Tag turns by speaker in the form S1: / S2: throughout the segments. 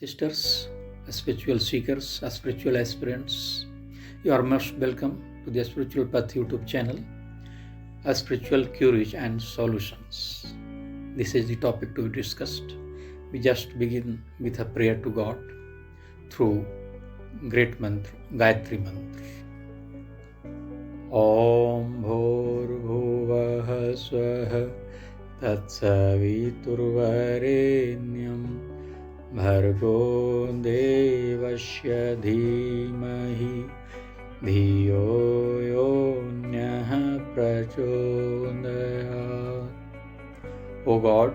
S1: sisters, spiritual seekers, spiritual aspirants. You are most welcome to the Spiritual Path YouTube channel, Spiritual Queries and Solutions. This is the topic to be discussed. We just begin with a prayer to God through great mantra, Gayatri mantra. Om Bhurvubah Swah Tatsaviturvarenyam Bhargo Devasya Dhimahi Dhiyo Yonah Prachodayat. O God,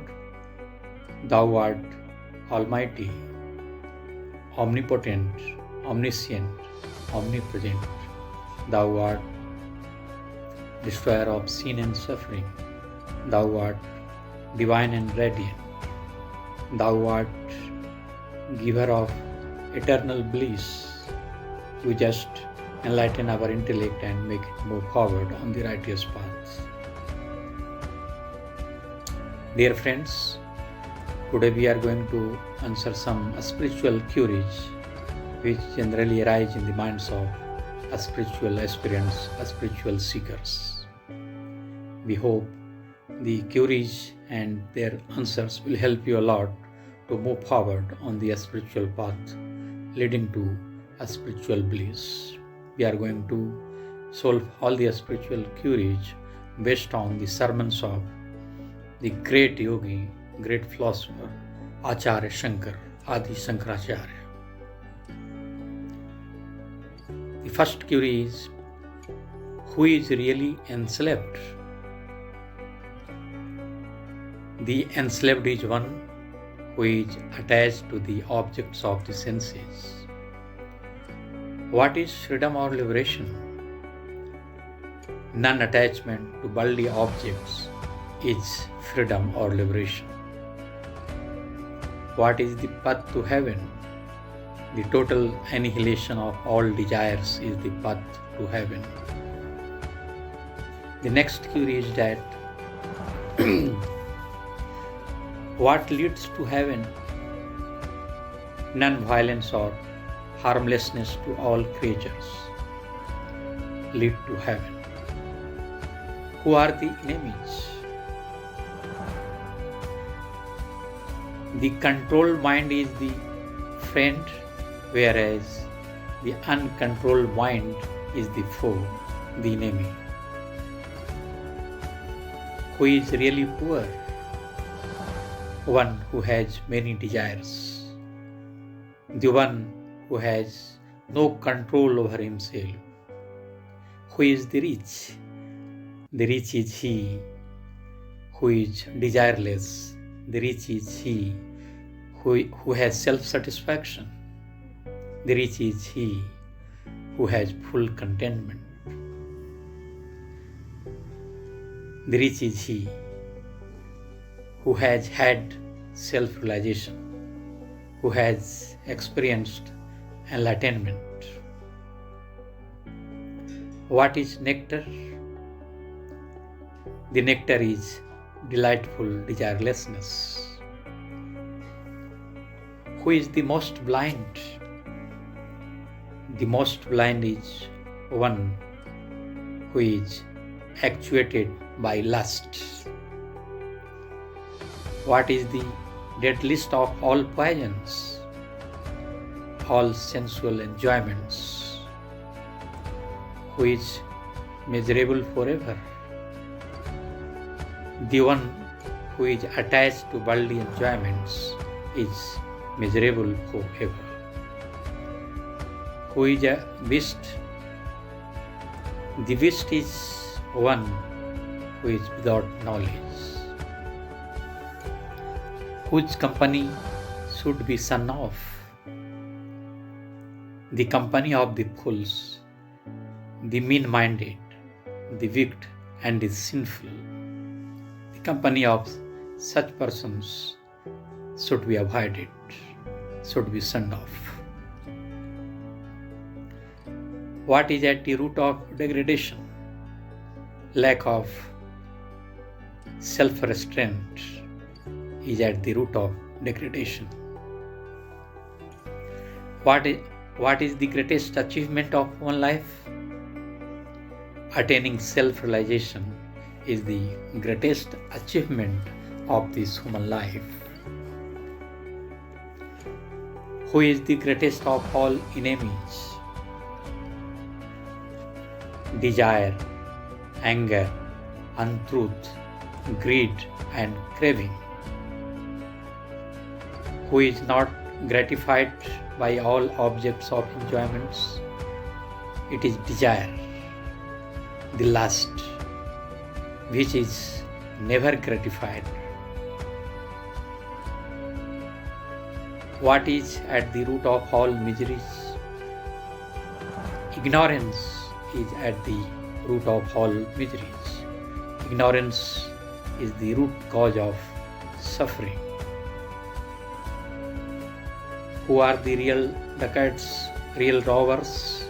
S1: Thou art Almighty, omnipotent, omniscient, omnipresent. Thou art destroyer of sin and suffering. Thou art divine and radiant. Thou art giver of eternal bliss. You just enlighten our intellect and make it move forward on the righteous path. Dear friends, today we are going to answer some spiritual queries which generally arise in the minds of spiritual aspirants, spiritual seekers. We hope the queries and their answers will help you a lot to move forward on the spiritual path leading to a spiritual bliss. We are going to solve all the spiritual queries based on the sermons of the great yogi, great philosopher, Acharya Shankar, Adi Shankaracharya. The first query is, who is really enslaved? The enslaved is one who is attached to the objects of the senses. What is freedom or liberation? Non-attachment to worldly objects is freedom or liberation. What is the path to heaven? The total annihilation of all desires is the path to heaven. The next query is that what leads to heaven? Non-violence or harmlessness to all creatures lead to heaven. Who are the enemies? The controlled mind is the friend, whereas the uncontrolled mind is the foe, the enemy. Who is really poor? One who has many desires. The one who has no control over himself. Who is the rich? The rich is he who is desireless. The rich is he who has self-satisfaction. The rich is he who has full contentment. The rich is he who has had self-realization, who has experienced enlightenment. What is nectar? The nectar is delightful desirelessness. Who is the most blind? The most blind is one who is actuated by lust. What is the deadliest of all poisons? All sensual enjoyments. Who is miserable forever? The one who is attached to worldly enjoyments is miserable forever. Who is a beast? The beast is one who is without knowledge. Whose company should be shun off? The company of the fools, the mean-minded, the wicked and the sinful. The company of such persons should be avoided, should be shunned off. What is at the root of degradation? Lack of self-restraint is at the root of degradation. What is the greatest achievement of human life? Attaining self-realization is the greatest achievement of this human life. Who is the greatest of all enemies? Desire, anger, untruth, greed, and craving. Who is not gratified by all objects of enjoyments? It is desire, the lust, which is never gratified. What is at the root of all miseries? Ignorance is at the root of all miseries. Ignorance is the root cause of suffering. Who are the real dacoits, real robbers?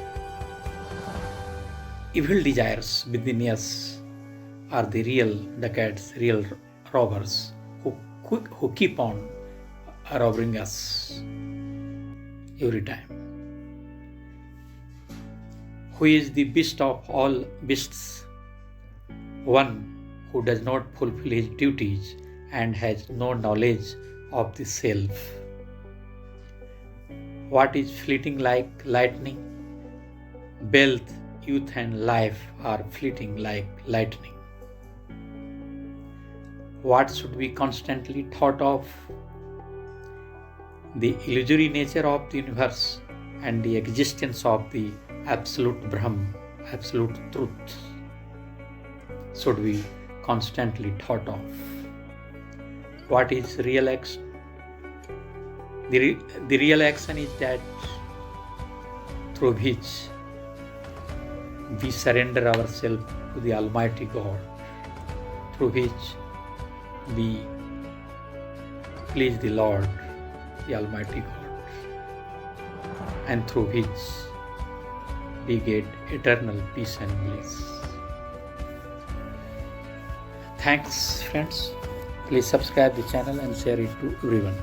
S1: Evil desires within us are the real dacoits, real robbers who keep on robbing us every time. Who is the beast of all beasts? One who does not fulfill his duties and has no knowledge of the self. What is fleeting like lightning? Wealth, youth, and life are fleeting like lightning. What should be constantly thought of? The illusory nature of the universe and the existence of the absolute Brahm, absolute truth, should be constantly thought of. What is real action? The real action is that through which we surrender ourselves to the Almighty God, through which we please the Lord, the Almighty God, and through which we get eternal peace and bliss. Thanks, friends. Please subscribe the channel and share it to everyone.